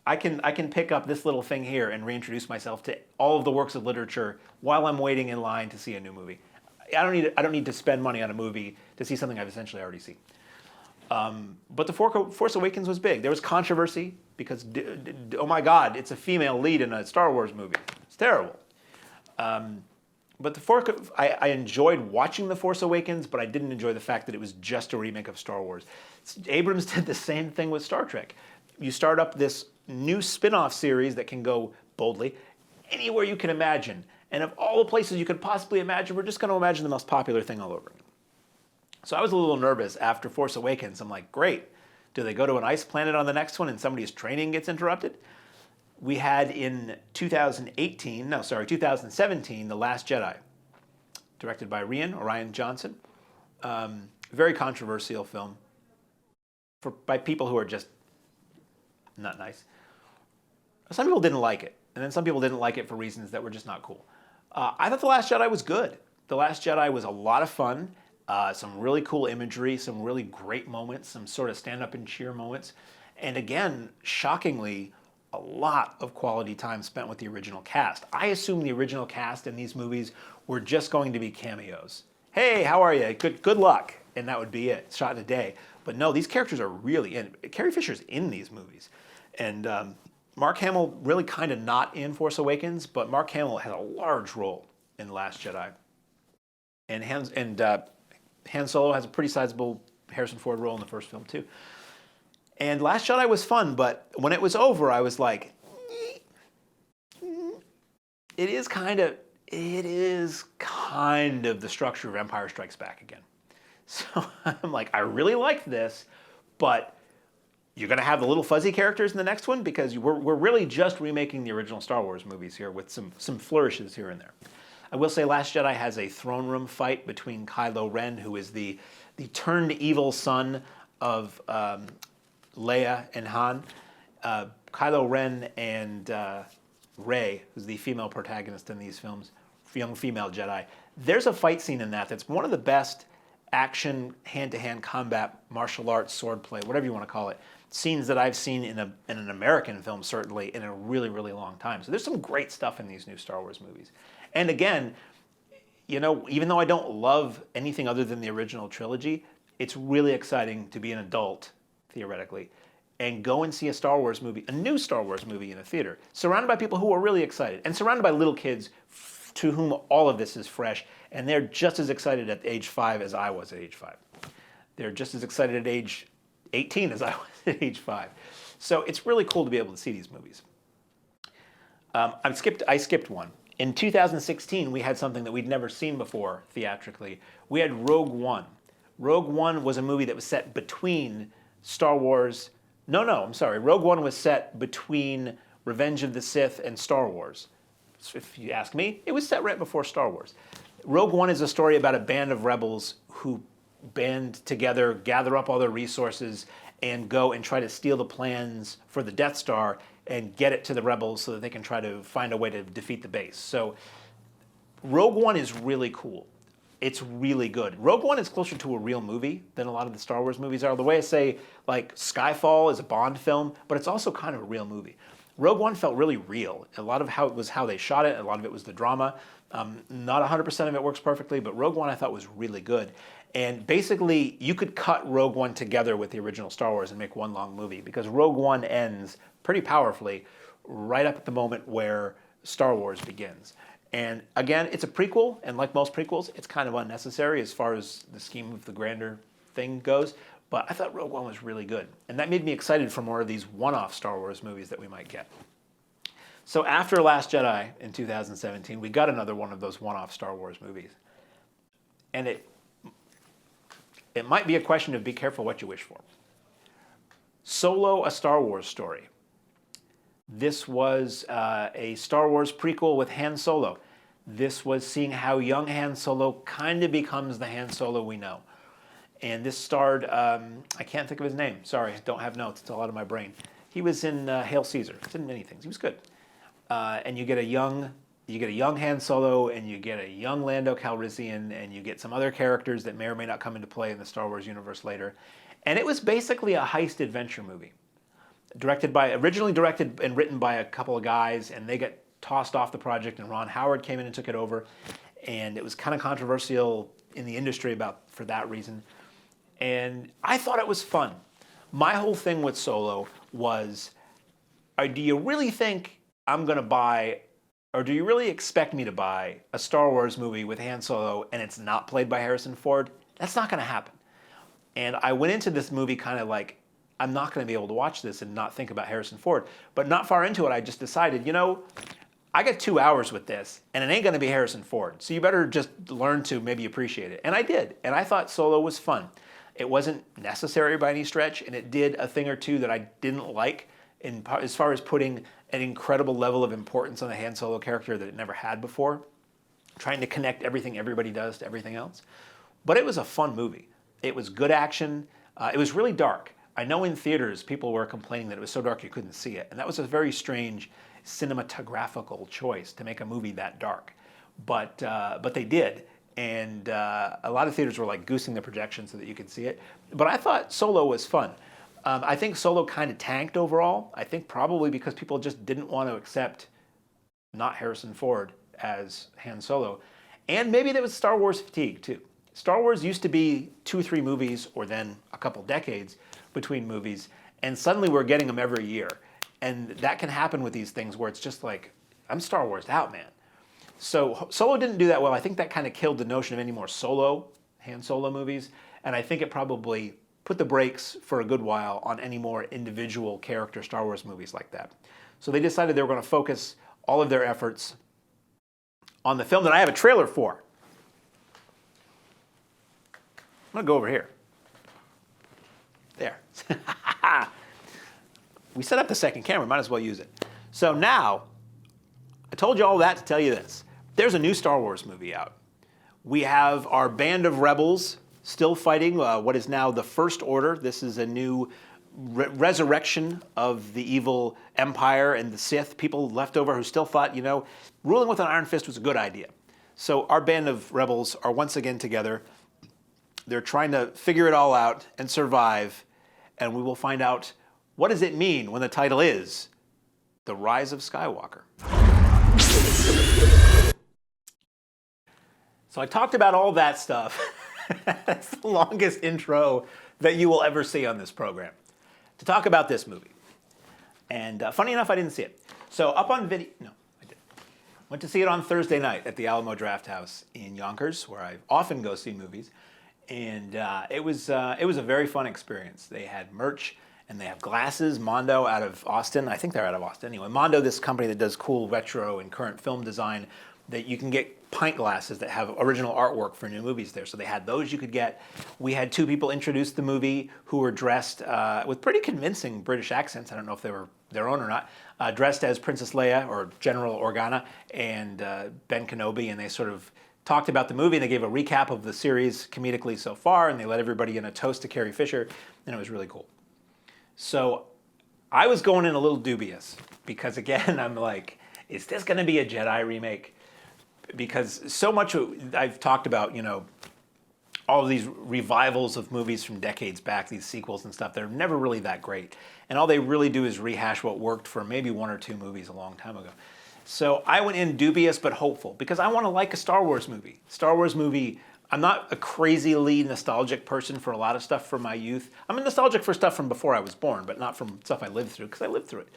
I can pick up this little thing here and reintroduce myself to all of the works of literature while I'm waiting in line to see a new movie. I don't need to spend money on a movie to see something I've essentially already seen. But The Force Awakens was big. There was controversy because, oh my God, it's a female lead in a Star Wars movie. It's terrible. But I enjoyed watching The Force Awakens, but I didn't enjoy the fact that it was just a remake of Star Wars. Abrams did the same thing with Star Trek. You start up this new spin-off series that can go boldly anywhere you can imagine. And of all the places you could possibly imagine, we're just going to imagine the most popular thing all over again. So I was a little nervous after Force Awakens. I'm like, great. Do they go to an ice planet on the next one and somebody's training gets interrupted? We had in 2017, The Last Jedi, directed by Rian Johnson. Very controversial film by people who are just not nice. Some people didn't like it, and then some people didn't like it for reasons that were just not cool. I thought The Last Jedi was good. The Last Jedi was a lot of fun. Some really cool imagery, some really great moments, some sort of stand-up and cheer moments. And again, shockingly, a lot of quality time spent with the original cast. I assume the original cast in these movies were just going to be cameos. Hey, how are you? Good luck. And that would be it, shot in a day. But no, these characters are really in. Carrie Fisher's in these movies. And Mark Hamill really kind of not in Force Awakens, but Mark Hamill has a large role in The Last Jedi. And Han Solo has a pretty sizable Harrison Ford role in the first film too. And Last Jedi was fun, but when it was over, I was like, it is kind of the structure of Empire Strikes Back again. So I'm like, I really liked this, but you're going to have the little fuzzy characters in the next one because we're really just remaking the original Star Wars movies here with some flourishes here and there. I will say Last Jedi has a throne room fight between Kylo Ren, who is the turned evil son of Leia and Han. Kylo Ren and Rey, who's the female protagonist in these films, young female Jedi. There's a fight scene in that's one of the best action, hand-to-hand combat, martial arts, swordplay, whatever you want to call it, scenes that I've seen in an American film, certainly, in a really, really long time. So there's some great stuff in these new Star Wars movies. And again, you know, even though I don't love anything other than the original trilogy, it's really exciting to be an adult, theoretically, and go and see a Star Wars movie, a new Star Wars movie in a theater, surrounded by people who are really excited, and surrounded by little kids to whom all of this is fresh, and they're just as excited at age 5 as I was at age 5. They're just as excited at age 18 as I was at age 5. So it's really cool to be able to see these movies. I skipped one. In 2016, we had something that we'd never seen before theatrically. We had Rogue One. Rogue One was a movie that was set between Star Wars. Rogue One was set between Revenge of the Sith and Star Wars. So if you ask me, it was set right before Star Wars. Rogue One is a story about a band of rebels who band together, gather up all their resources, and go and try to steal the plans for the Death Star and get it to the rebels so that they can try to find a way to defeat the base. So Rogue One is really cool. It's really good. Rogue One is closer to a real movie than a lot of the Star Wars movies are. The way I say, like, Skyfall is a Bond film, but it's also kind of a real movie. Rogue One felt really real. A lot of it was how they shot it. A lot of it was the drama. Not 100% of it works perfectly, but Rogue One I thought was really good. And basically, you could cut Rogue One together with the original Star Wars and make one long movie, because Rogue One ends pretty powerfully right up at the moment where Star Wars begins. And again, it's a prequel, and like most prequels, it's kind of unnecessary as far as the scheme of the grander thing goes. But I thought Rogue One was really good. And that made me excited for more of these one-off Star Wars movies that we might get. So after Last Jedi in 2017, we got another one of those one-off Star Wars movies. And it might be a question of be careful what you wish for. Solo, a Star Wars story. This was a Star Wars prequel with Han Solo. This was seeing how young Han Solo kind of becomes the Han Solo we know. And this starred, I can't think of his name. Sorry, don't have notes. It's all out of my brain. He was in Hail Caesar. He's in many things. He was good. And you get a young Han Solo, and you get a young Lando Calrissian, and you get some other characters that may or may not come into play in the Star Wars universe later. And it was basically a heist adventure movie. Originally directed and written by a couple of guys, and they got tossed off the project, and Ron Howard came in and took it over. And it was kind of controversial in the industry for that reason. And I thought it was fun. My whole thing with Solo was, do you really think I'm going to buy, or do you really expect me to buy a Star Wars movie with Han Solo and it's not played by Harrison Ford? That's not going to happen. And I went into this movie kind of like, I'm not going to be able to watch this and not think about Harrison Ford. But not far into it, I just decided, I got 2 hours with this, and it ain't going to be Harrison Ford. So you better just learn to maybe appreciate it. And I did. And I thought Solo was fun. It wasn't necessary by any stretch, and it did a thing or two that I didn't like as far as putting an incredible level of importance on the Han Solo character that it never had before, trying to connect everything everybody does to everything else. But it was a fun movie. It was good action. It was really dark. I know in theaters people were complaining that it was so dark you couldn't see it, and that was a very strange cinematographical choice to make a movie that dark. But they did. And a lot of theaters were like goosing the projection so that you could see it. But I thought Solo was fun. I think Solo kind of tanked overall. I think probably because people just didn't want to accept not Harrison Ford as Han Solo. And maybe there was Star Wars fatigue too. Star Wars used to be 2 or 3 movies, or then a couple decades between movies. And suddenly we're getting them every year. And that can happen with these things where it's just like, I'm Star Wars out, man. So Solo didn't do that well. I think that kind of killed the notion of any more Han Solo movies. And I think it probably put the brakes for a good while on any more individual character Star Wars movies like that. So they decided they were going to focus all of their efforts on the film that I have a trailer for. I'm going to go over here. There. We set up the second camera. Might as well use it. So now, I told you all that to tell you this. There's a new Star Wars movie out. We have our band of rebels still fighting what is now the First Order. This is a new resurrection of the evil Empire and the Sith, people left over who still thought, ruling with an iron fist was a good idea. So our band of rebels are once again together. They're trying to figure it all out and survive, and we will find out what does it mean when the title is The Rise of Skywalker. So I talked about all that stuff. That's the longest intro that you will ever see on this program, to talk about this movie. And funny enough, I didn't see it. So up on video, no, I didn't. Went to see it on Thursday night at the Alamo Drafthouse in Yonkers, where I often go see movies. And it was a very fun experience. They had merch, and they have glasses. Mondo out of Austin. I think they're out of Austin anyway. Mondo, this company that does cool retro and current film design, that you can get pint glasses that have original artwork for new movies there. So they had those you could get. We had 2 people introduce the movie who were dressed with pretty convincing British accents. I don't know if they were their own or not. Dressed as Princess Leia or General Organa and Ben Kenobi, and they sort of talked about the movie. They gave a recap of the series comedically so far, and they let everybody in a toast to Carrie Fisher, and it was really cool. So I was going in a little dubious because, again, I'm like, is this going to be a Jedi remake? Because so much I've talked about, all of these revivals of movies from decades back, these sequels and stuff, they're never really that great. And all they really do is rehash what worked for maybe 1 or 2 movies a long time ago. So I went in dubious but hopeful because I want to like a Star Wars movie. Star Wars movie I'm not a crazily nostalgic person for a lot of stuff from my youth. I'm nostalgic for stuff from before I was born, but not from stuff I lived through, because I lived through it.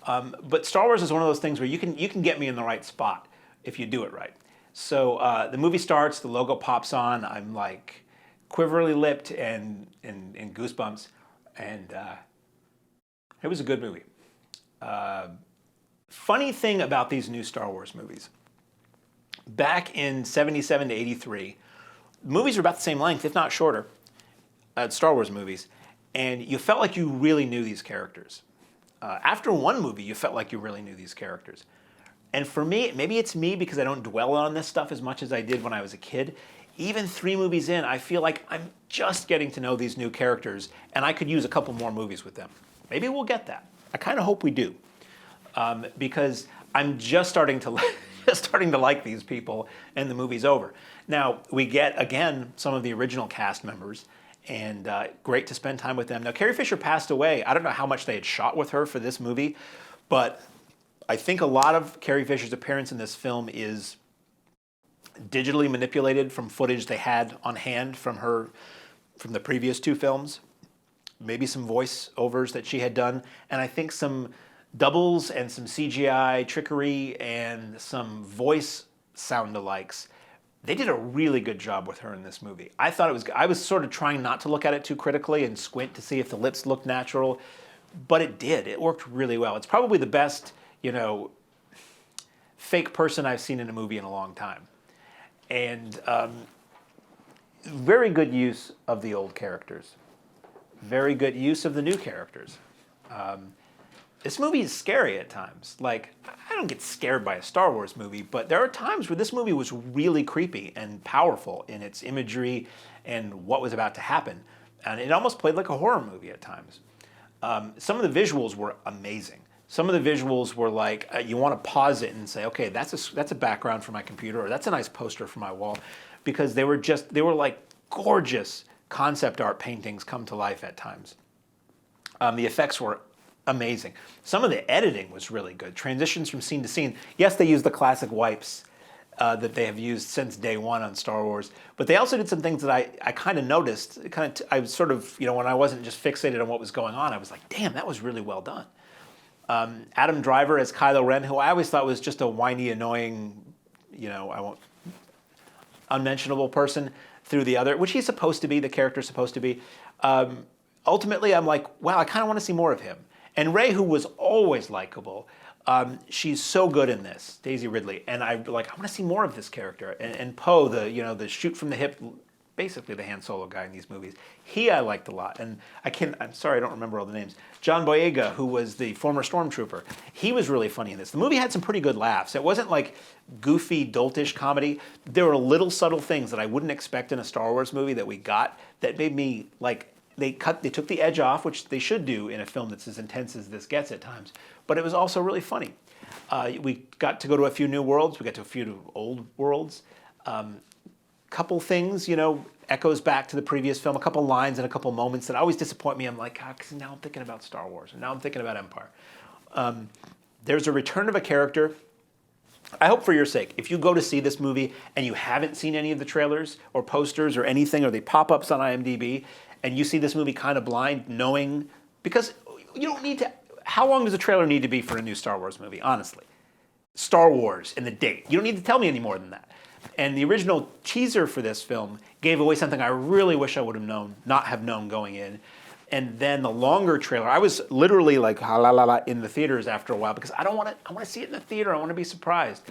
But Star Wars is one of those things where you can get me in the right spot if you do it right. So the movie starts, the logo pops on, I'm like quiverly lipped and goosebumps, and it was a good movie. Funny thing about these new Star Wars movies, back in 77 to 83, movies were about the same length, if not shorter, Star Wars movies, and you felt like you really knew these characters. After one movie, you felt like you really knew these characters. And for me, maybe it's me because I don't dwell on this stuff as much as I did when I was a kid. Even 3 movies in, I feel like I'm just getting to know these new characters, and I could use a couple more movies with them. Maybe we'll get that. I kind of hope we do, because I'm just starting to like these people, and the movie's over. Now, we get, again, some of the original cast members, and great to spend time with them. Now, Carrie Fisher passed away. I don't know how much they had shot with her for this movie, but I think a lot of Carrie Fisher's appearance in this film is digitally manipulated from footage they had on hand from the previous 2 films. Maybe some voiceovers that she had done, and I think some doubles and some CGI trickery and some voice sound-alikes. They did a really good job with her in this movie. I was sort of trying not to look at it too critically and squint to see if the lips looked natural, but it did. It worked really well. It's probably the best, fake person I've seen in a movie in a long time. And very good use of the old characters. Very good use of the new characters. This movie is scary at times. Like, I don't get scared by a Star Wars movie, but there are times where this movie was really creepy and powerful in its imagery and what was about to happen. And it almost played like a horror movie at times. Some of the visuals were amazing. Some of the visuals were like, you want to pause it and say, okay, that's a background for my computer, or that's a nice poster for my wall, because they were like gorgeous concept art paintings come to life at times. The effects were amazing. Some of the editing was really good. Transitions from scene to scene. Yes, they used the classic wipes that they have used since day one on Star Wars, but they also did some things that I kind of noticed. I was sort of, when I wasn't just fixated on what was going on, I was like, damn, that was really well done. Adam Driver as Kylo Ren, who I always thought was just a whiny, annoying, unmentionable person through the other, which he's supposed to be, the character's supposed to be. Ultimately, I'm like, wow, I kind of want to see more of him. And Rey, who was always likable, she's so good in this, Daisy Ridley, and I want to see more of this character. And Poe, the shoot from the hip, basically the Han Solo guy in these movies, I liked a lot. And I'm sorry, I don't remember all the names. John Boyega, who was the former Stormtrooper, he was really funny in this. The movie had some pretty good laughs. It wasn't like goofy, doltish comedy. There were little subtle things that I wouldn't expect in a Star Wars movie that we got that made me like. They took the edge off, which they should do in a film that's as intense as this gets at times. But it was also really funny. We got to go to a few new worlds. We got to a few old worlds. Couple things, echoes back to the previous film. A couple lines and a couple moments that always disappoint me. I'm like, because now I'm thinking about Star Wars, and now I'm thinking about Empire. There's a return of a character. I hope for your sake, if you go to see this movie and you haven't seen any of the trailers or posters or anything, or they pop ups on IMDb, and you see this movie kind of blind, knowing, because you don't need to, how long does a trailer need to be for a new Star Wars movie, honestly? Star Wars and the date. You don't need to tell me any more than that. And the original teaser for this film gave away something I really wish I would have not have known going in. And then the longer trailer, I was literally like, ha la la la, in the theaters after a while, because I want to see it in the theater. I want to be surprised.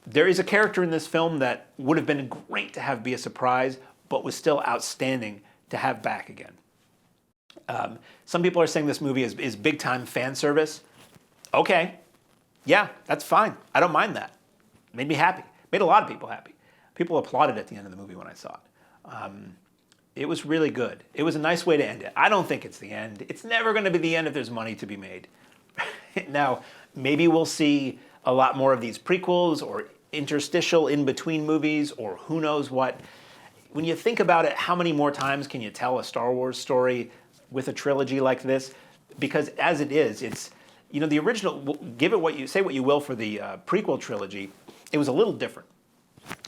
There is a character in this film that would have been great to have be a surprise, but was still outstanding to have back again. Some people are saying this movie is big-time fan service. Okay, yeah, that's fine. I don't mind that. Made me happy. Made a lot of people happy. People applauded at the end of the movie when I saw it. It was really good. It was a nice way to end it. I don't think it's the end. It's never going to be the end if there's money to be made. Now, maybe we'll see a lot more of these prequels or interstitial in-between movies or who knows what. When you think about it, how many more times can you tell a Star Wars story with a trilogy like this? Because as it is, it's, the original, say what you will for the prequel trilogy, it was a little different.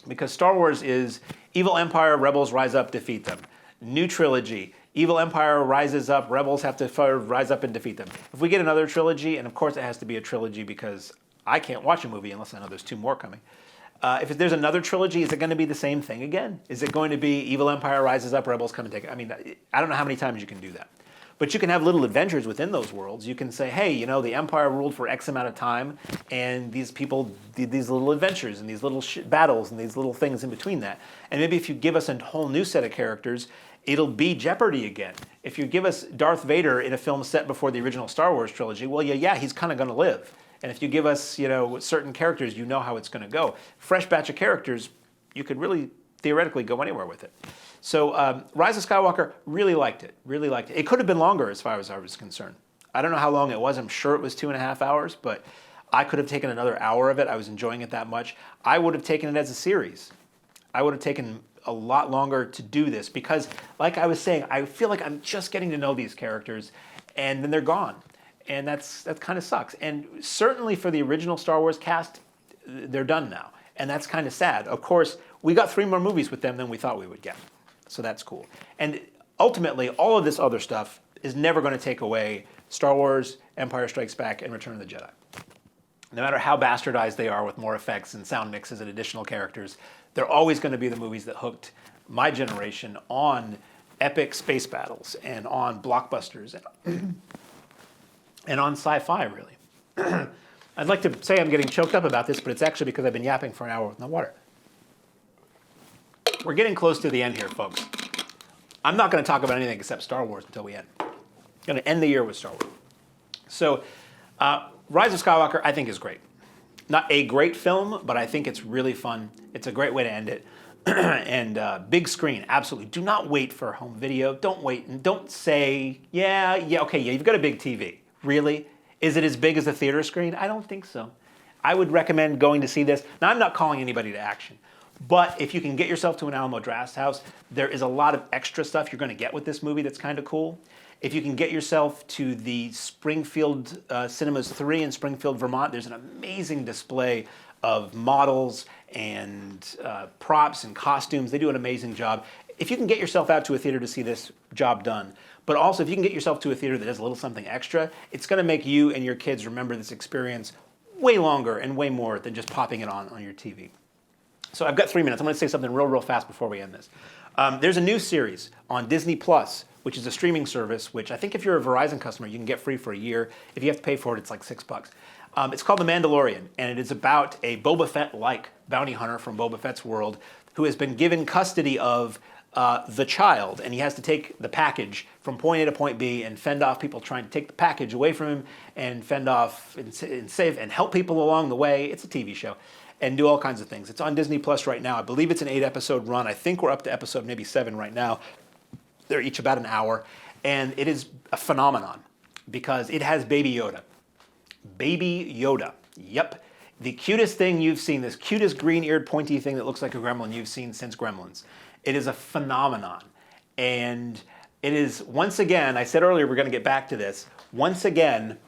Because Star Wars is evil empire, rebels rise up, defeat them. New trilogy, evil empire rises up, rebels have to rise up and defeat them. If we get another trilogy, and of course it has to be a trilogy because I can't watch a movie unless I know there's 2 more coming. If there's another trilogy, is it going to be the same thing again? Is it going to be evil empire rises up, rebels come and take it? I mean, I don't know how many times you can do that. But you can have little adventures within those worlds. You can say, hey, you know, the Empire ruled for X amount of time, and these people did these little adventures and these little battles and these little things in between that. And maybe if you give us a whole new set of characters, it'll be Jeopardy again. If you give us Darth Vader in a film set before the original Star Wars trilogy, well, yeah, he's kind of going to live. And if you give us, you know, certain characters, you know how it's going to go. Fresh batch of characters, you could really theoretically go anywhere with it. So Rise of Skywalker, really liked it, really liked it. It could have been longer as far as I was concerned. I don't know how long it was. I'm sure it was 2.5 hours, but I could have taken another hour of it. I was enjoying it that much. I would have taken it as a series. I would have taken a lot longer to do this because, like I was saying, I feel like I'm just getting to know these characters, and then they're gone. And that kind of sucks. And certainly for the original Star Wars cast, they're done now. And that's kind of sad. Of course, we got 3 more movies with them than we thought we would get. So that's cool. And ultimately, all of this other stuff is never going to take away Star Wars, Empire Strikes Back, and Return of the Jedi. No matter how bastardized they are with more effects and sound mixes and additional characters, they're always going to be the movies that hooked my generation on epic space battles and on blockbusters and on sci-fi, really. I'd like to say I'm getting choked up about this, but it's actually because I've been yapping for an hour with no water. We're getting close to the end here, folks. I'm not going to talk about anything except Star Wars until we end. I'm going to end the year with Star Wars. So, Rise of Skywalker, I think, is great. Not a great film, but I think it's really fun. It's a great way to end it. And big screen, absolutely. Do not wait for home video. Don't wait and don't say, okay, you've got a big TV. Really? Is it as big as a theater screen? I don't think so. I would recommend going to see this. Now, I'm not calling anybody to action. But if you can get yourself to an Alamo Drafthouse, there is a lot of extra stuff you're going to get with this movie that's kind of cool. If you can get yourself to the Springfield Cinemas 3 in Springfield, Vermont, there's an amazing display of models and props and costumes. They do an amazing job. If you can get yourself out to a theater to see this job done, but also if you can get yourself to a theater that does a little something extra, it's going to make you and your kids remember this experience way longer and way more than just popping it on your TV. So I've got 3 minutes. I'm going to say something real fast before we end this. There's a new series on Disney Plus, which is a streaming service, which I think if you're a Verizon customer, you can get free for a year. If you have to pay for it, it's like $6. It's called The Mandalorian, and it is about a Boba Fett-like bounty hunter from Boba Fett's world who has been given custody of the child, and he has to take the package from point A to point B and fend off people trying to take the package away from him and fend off and save and help people along the way. It's a TV show. And do all kinds of things. It's on Disney Plus right now. I believe it's an 8-episode run. I think we're up to episode maybe 7 right now. They're each about an hour. And it is a phenomenon because it has Baby Yoda. Baby Yoda. Yep. The cutest thing you've seen, this cutest green-eared pointy thing that looks like a gremlin you've seen since Gremlins. It is a phenomenon. And it is, once again, I said earlier we're going to get back to this, once again,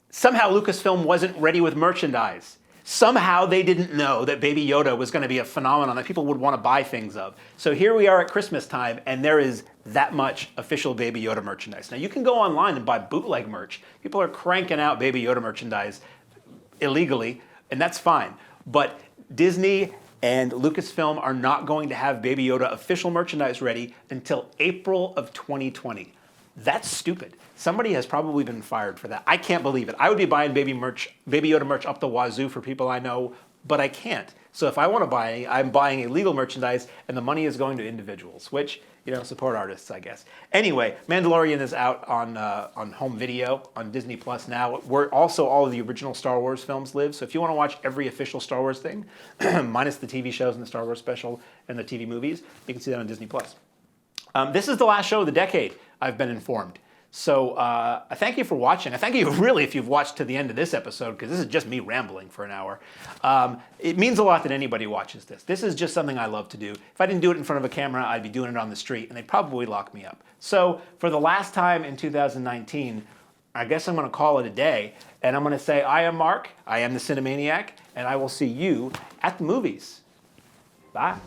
somehow Lucasfilm wasn't ready with merchandise. Somehow they didn't know that Baby Yoda was going to be a phenomenon that people would want to buy things of. So here we are at Christmas time, and there is that much official Baby Yoda merchandise. Now, you can go online and buy bootleg merch. People are cranking out Baby Yoda merchandise illegally, and that's fine. But Disney and Lucasfilm are not going to have Baby Yoda official merchandise ready until April of 2020. That's stupid. Somebody has probably been fired for that. I can't believe it. I would be buying Baby Yoda merch up the wazoo for people I know, but I can't. So if I want to buy any, I'm buying illegal merchandise, and the money is going to individuals, which, support artists, I guess. Anyway, Mandalorian is out on home video on Disney Plus now, where also all of the original Star Wars films live. So if you want to watch every official Star Wars thing, minus the TV shows and the Star Wars special and the TV movies, you can see that on Disney Plus. This is the last show of the decade, I've been informed. So I thank you for watching. I thank you really if you've watched to the end of this episode, because this is just me rambling for an hour. It means a lot that anybody watches this. This is just something I love to do. If I didn't do it in front of a camera, I'd be doing it on the street, and they'd probably lock me up. So for the last time in 2019, I guess I'm going to call it a day, and I'm going to say, I am Mark, I am the Cinemaniac, and I will see you at the movies. Bye.